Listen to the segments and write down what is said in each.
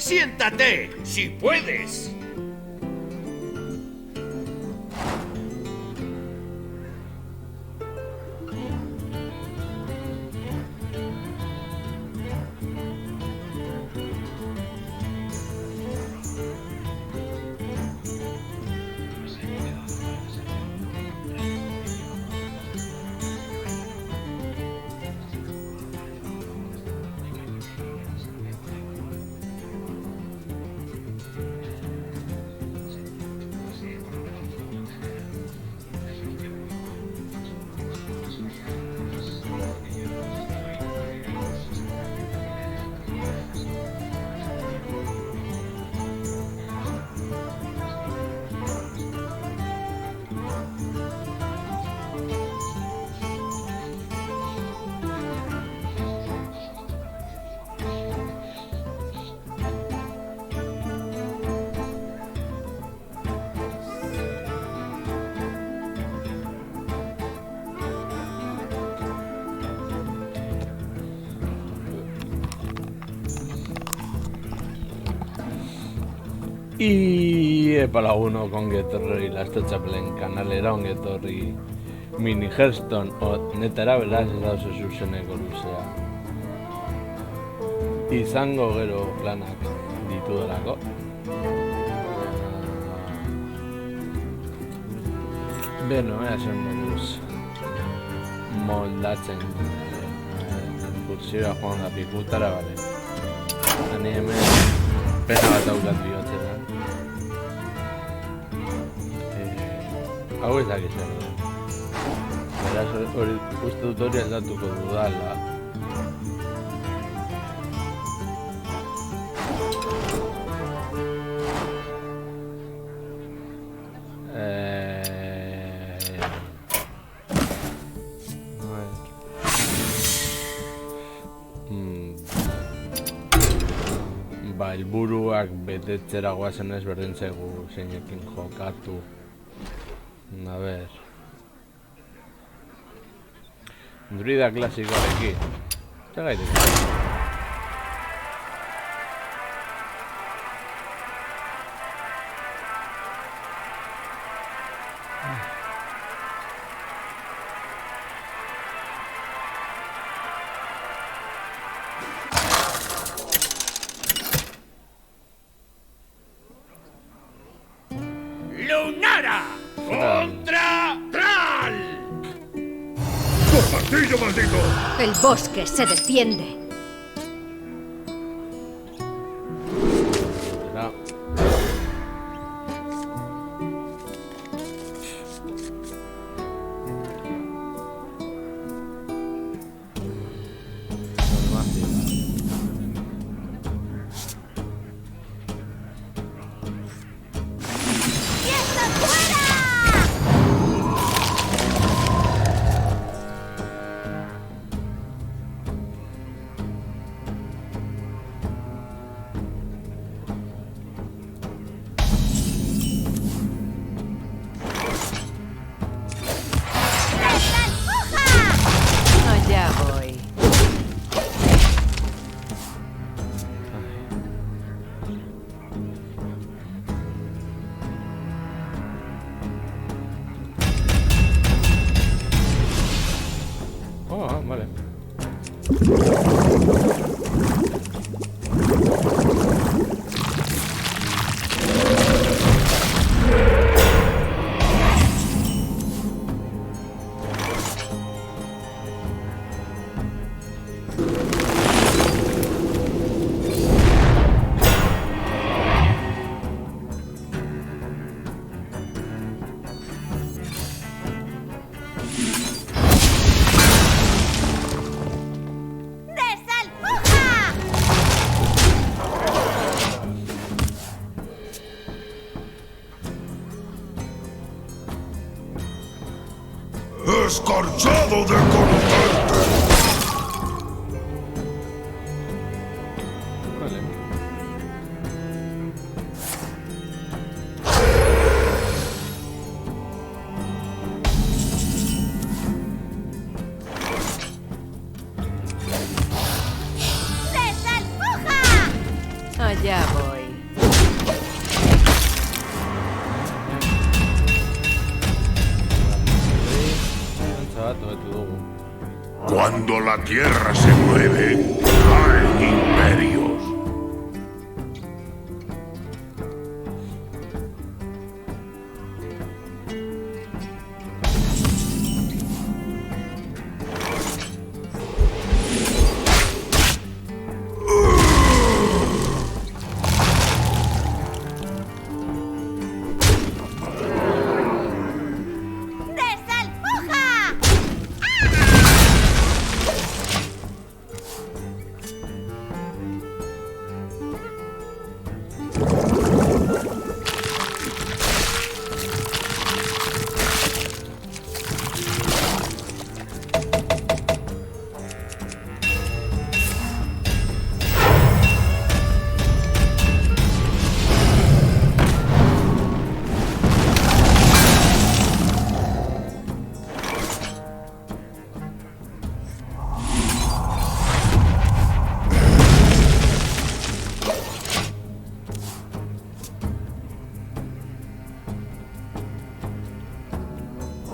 Siéntate, si puedes. Y para uno con Getorri Lasto Chaplen kanalera ongetorri mini Hearthstone netara beraz ez dauze zuzeneko luzea. Izango gero planak ditudelako. Beno, eazen moduz moldatzen kursioa joan da pikutara, bale. Hani hemen pena bat daukat bihotzetan. Hau ez dakitzen. Beraz, hori uste dut hori aldatuko dudala. Helburuak betetzera guazen ez berdin zaigu zeinekin jokatu. A ver. Druida klasikoarekin. Zer gaitik? ¡Lunara! ¡Contra Thrall! ¡Martillo maldito! El bosque se defiende. No. Allá voy. Oh, vale. ¡Escarchado de conocerte! Vale. Allá voy. Cuando la tierra se mueve, caen imperios.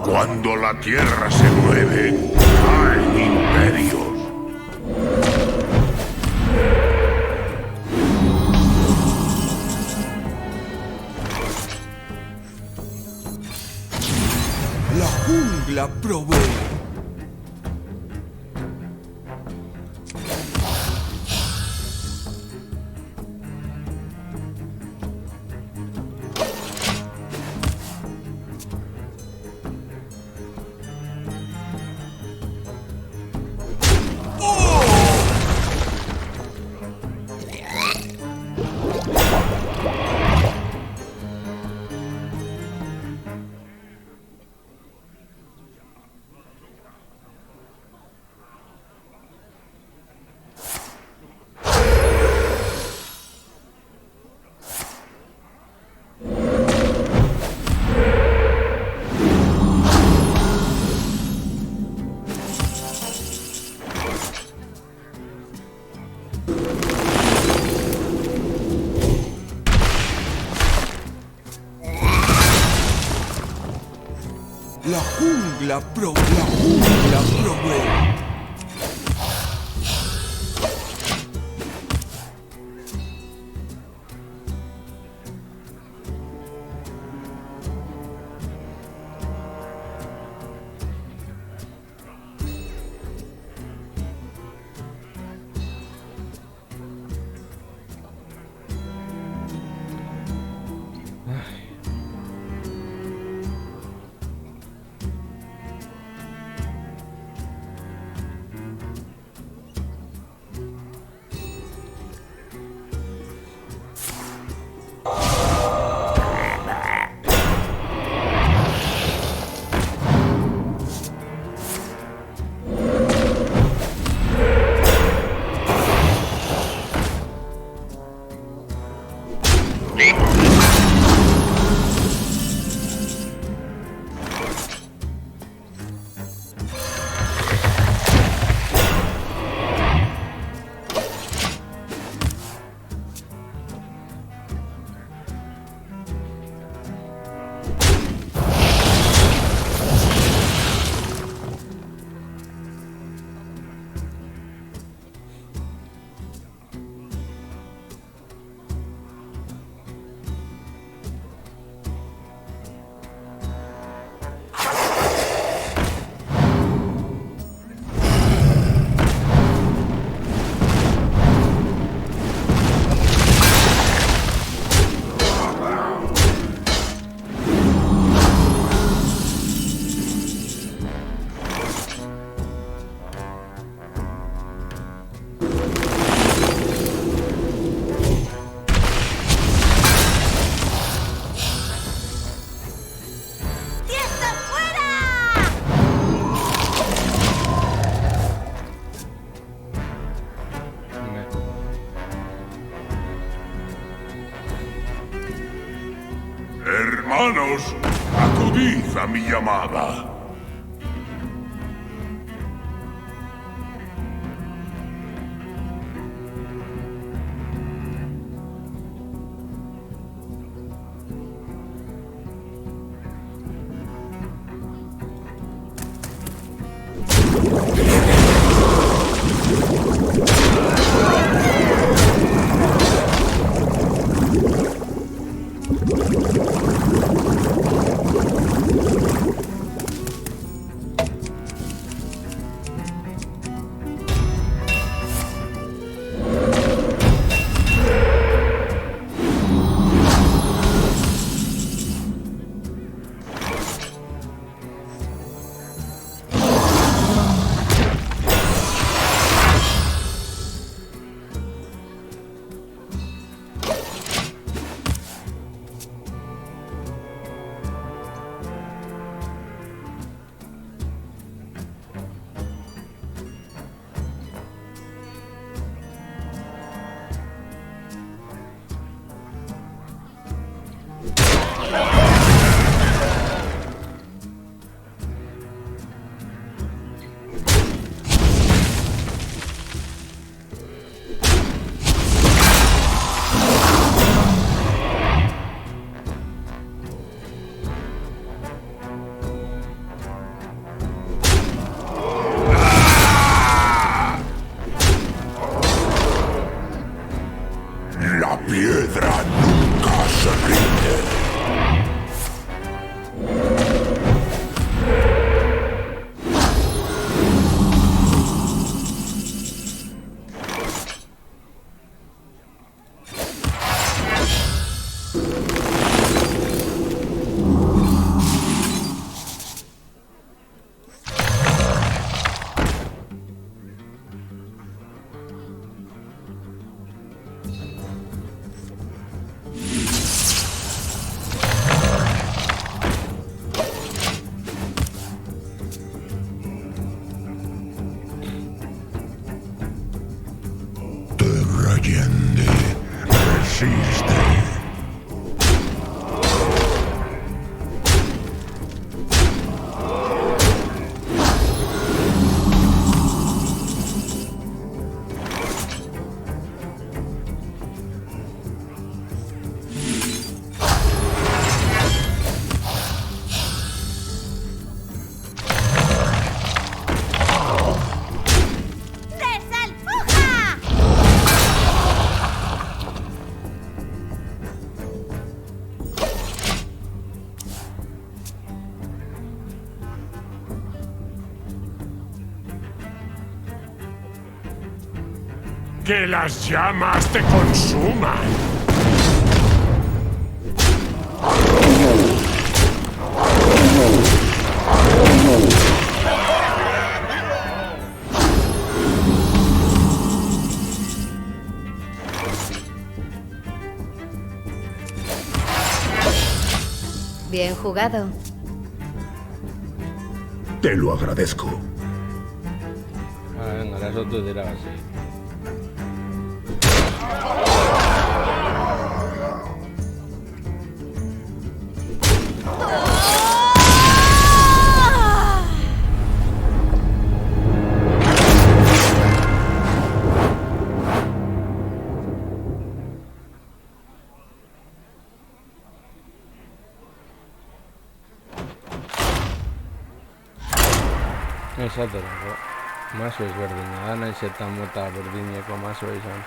Cuando la tierra se mueve, caen imperios. La jungla provee. La jungla provee. Hermanos, acudid a mi llamada. La piedra nunca se rinde. Terra Allende resiste. Que las llamas te consuman. Bien jugado. Te lo agradezco. Ah, venga, ahora eso tú dirás así. Esatera, maso ezberdina da, naiz eta mota berdineko maso izan.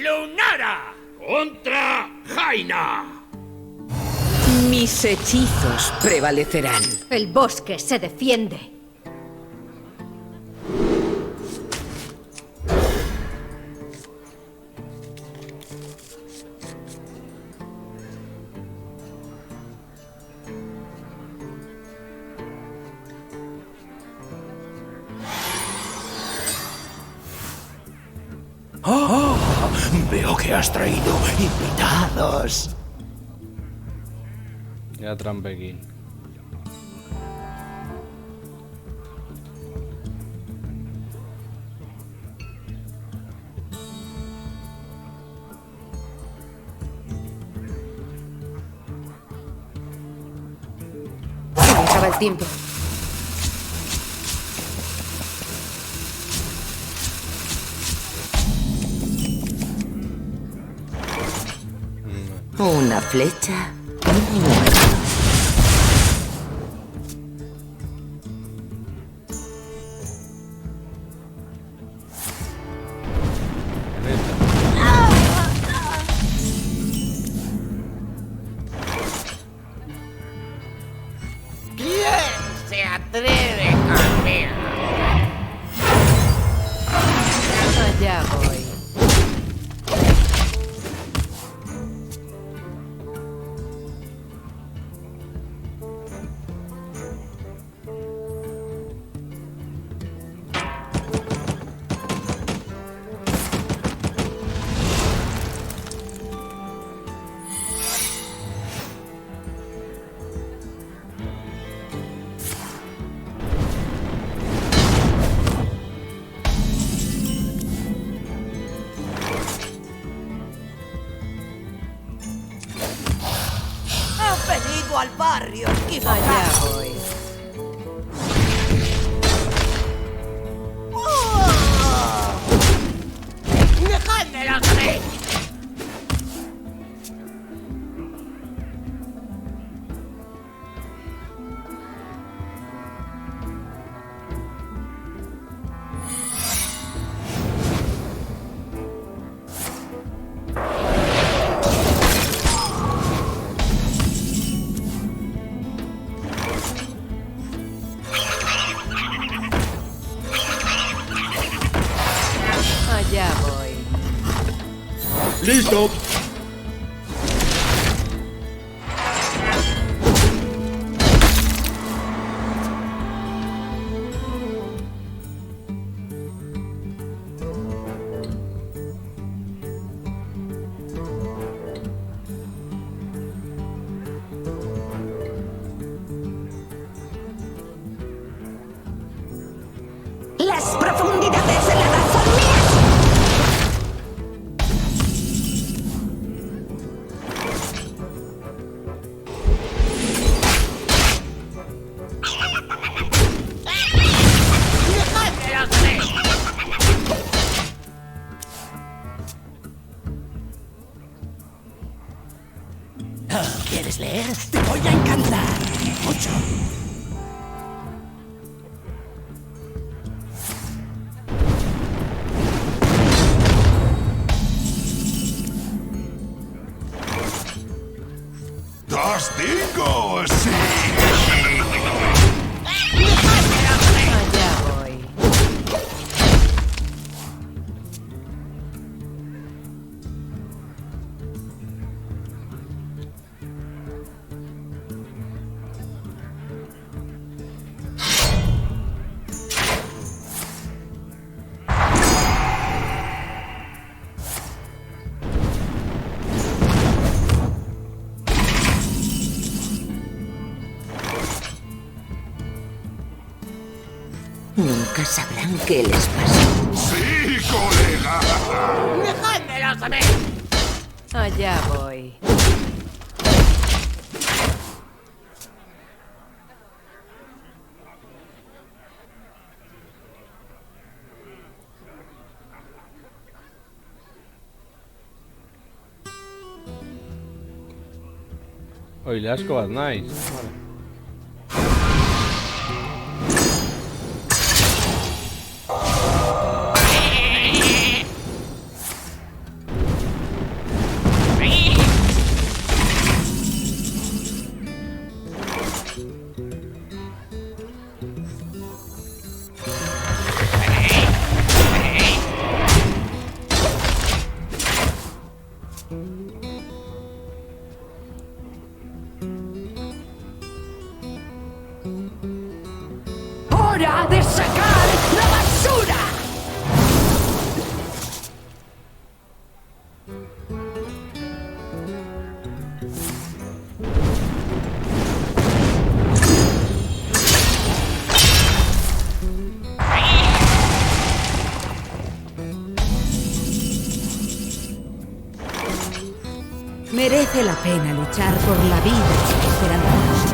Lunara contra Jaina. Mis hechizos prevalecerán. El bosque se defiende. Veo que has traído invitados. Ja trampekin. Se me acaba el tiempo. Una flecha. ¿Quién se atreve conmigo? Allá voy. llegado al barrio equivocado. Allá voy. ¡Dejádmelo saber! Allá voy. ¡Listo! Las profundidades de la edad son mías. ¡Dejádmelo saber! ¿Quieres leer? Te voy a encantar. Mucho. ¡Das digo! ¡Sí! Allá voy. Nunca sabrán qué les pasó. ¡Sí, colega! ¡Dejádmelo saber! Allá voy. Oile asko bat naiz. ¡Hora de sacar la basura! Merece la pena luchar por la vida y la esperanza.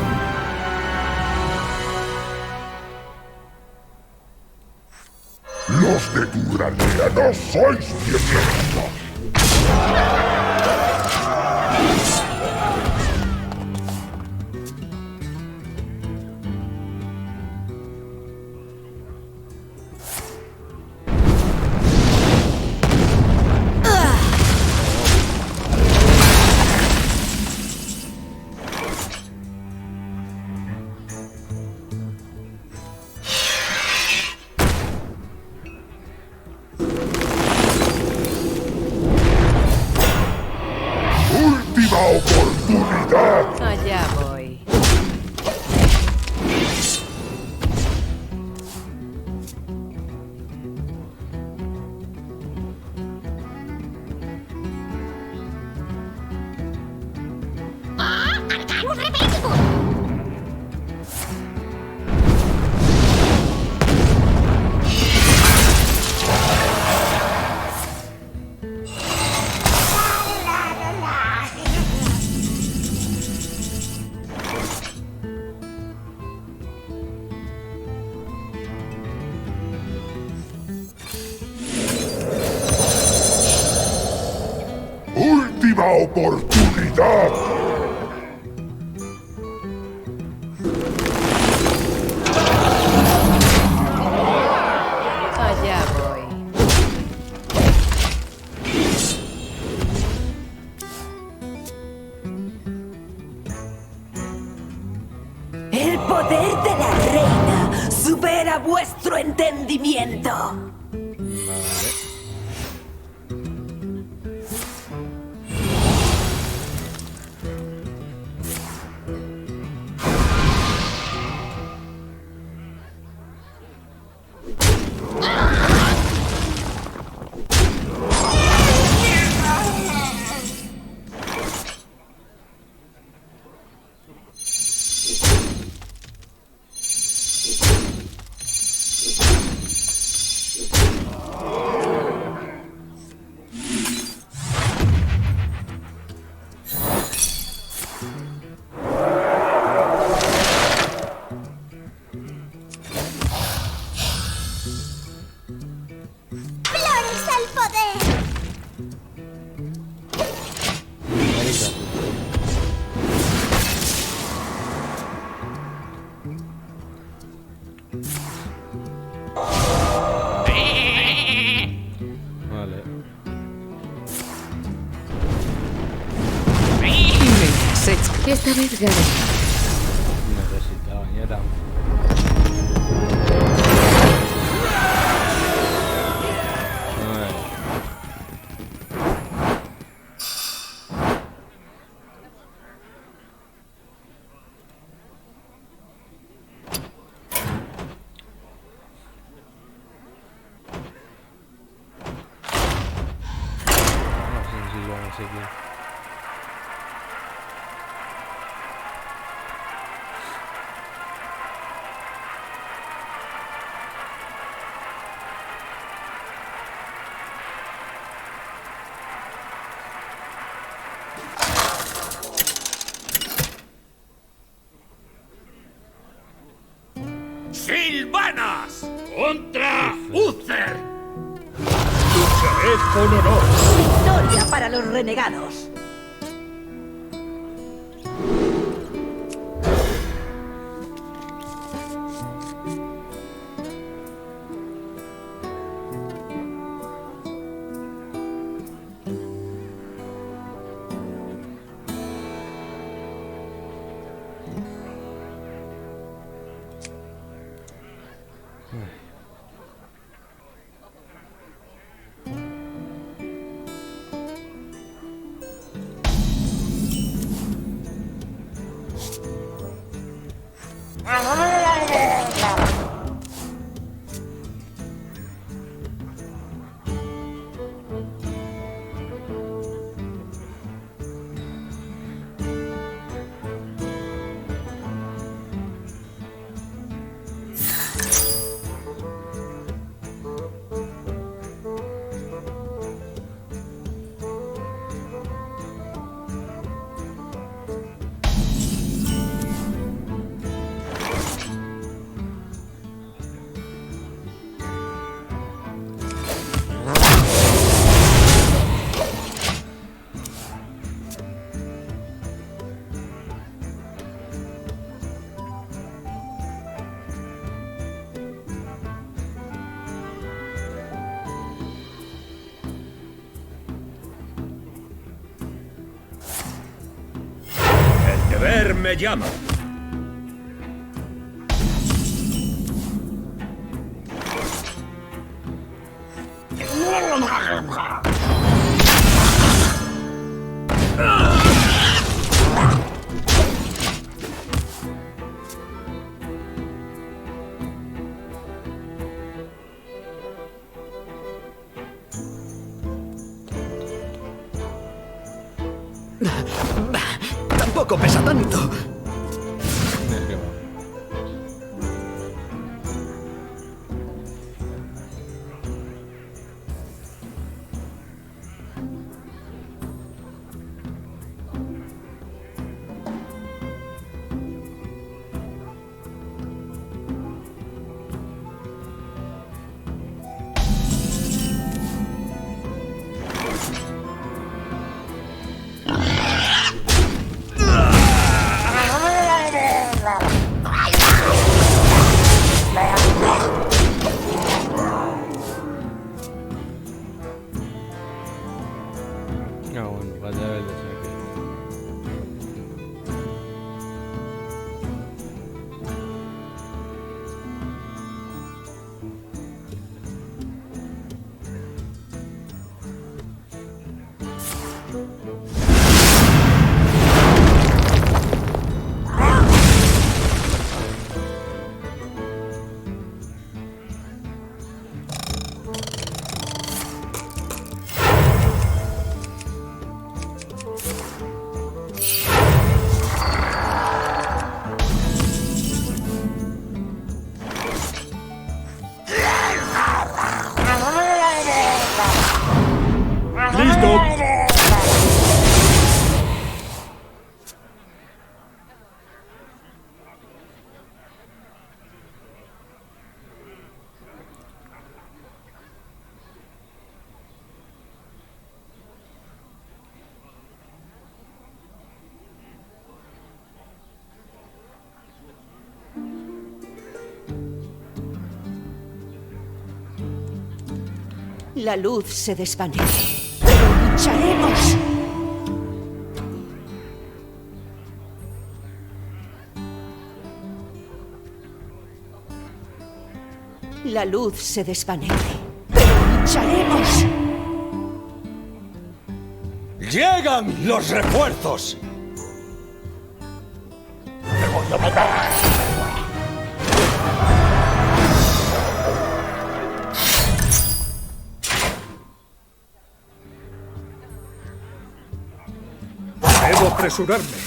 ¡Los de tu aldea no sois bienvenidos! ¡Última oportunidad! Allá voy. última oportunidad. Allá voy. El poder de la reina supera vuestro entendimiento. ¡Flores al poder! Vale. Esta vez gané. Necesita bañera. Así que... ¡Silvanas! ¡Contra Uther! Lucharé con honor. Victoria para los renegados. El deber me llama. Tampoco pesa tanto. La luz se desvanece, pero lucharemos. La luz se desvanece, pero lucharemos. ¡Llegan los refuerzos! Debo apresurarme.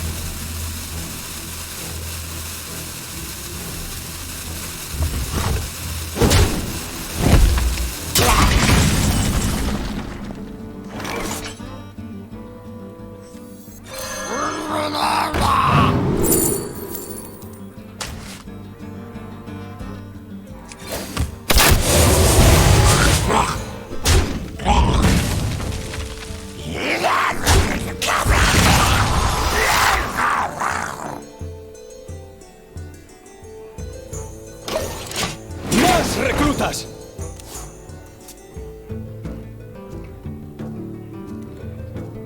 ¡Más reclutas!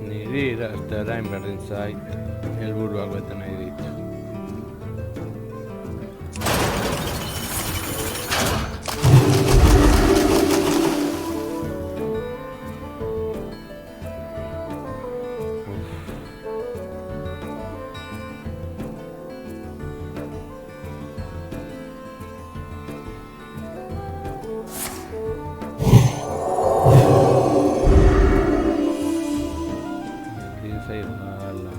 Niri irazte orain berdin zait, helburuak bete nahi ditu. Berdin zait gala.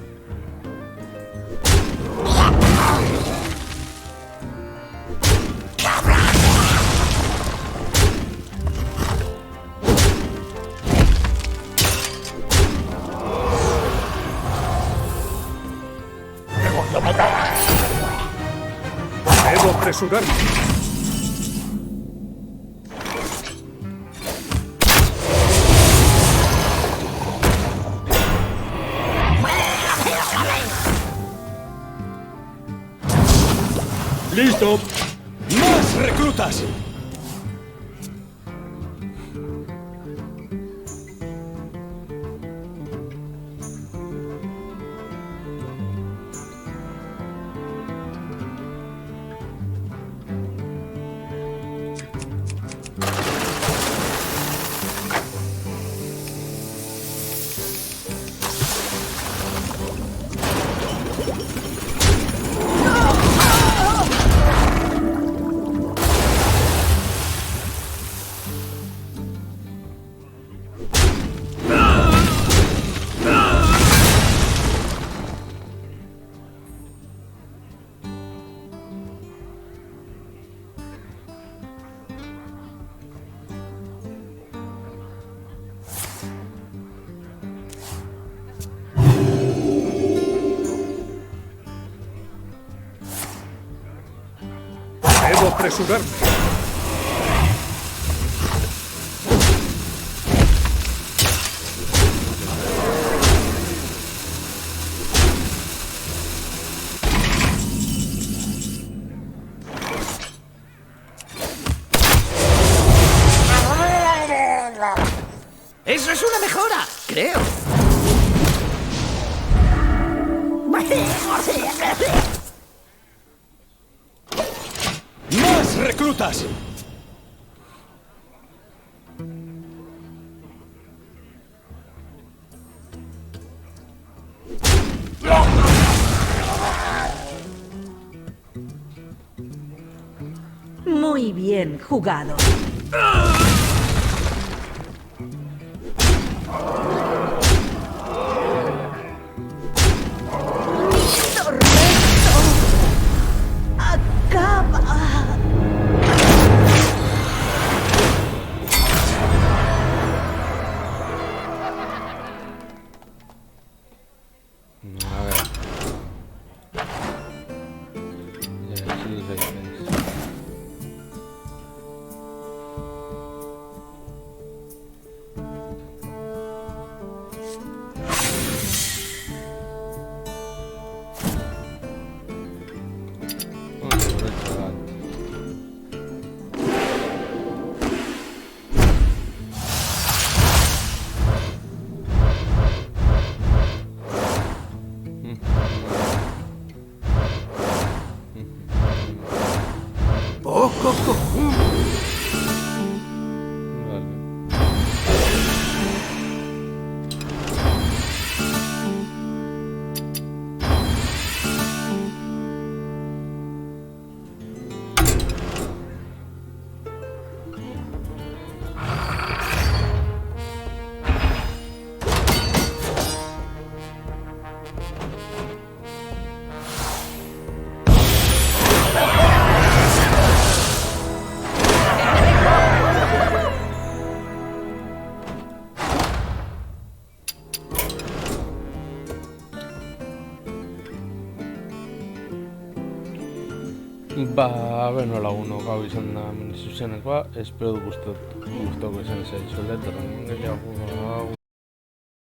Debo apresurarme. ¡Listo! ¡Más reclutas! Debo apresurarme. ¡Eso es una mejora! Creo. ¡Más reclutas! Muy bien jugado. A ver. Ya, sí, Beno lagunok hau izan da minizuzenekoa, espero du gustoko izan zaizuela, eta gehiago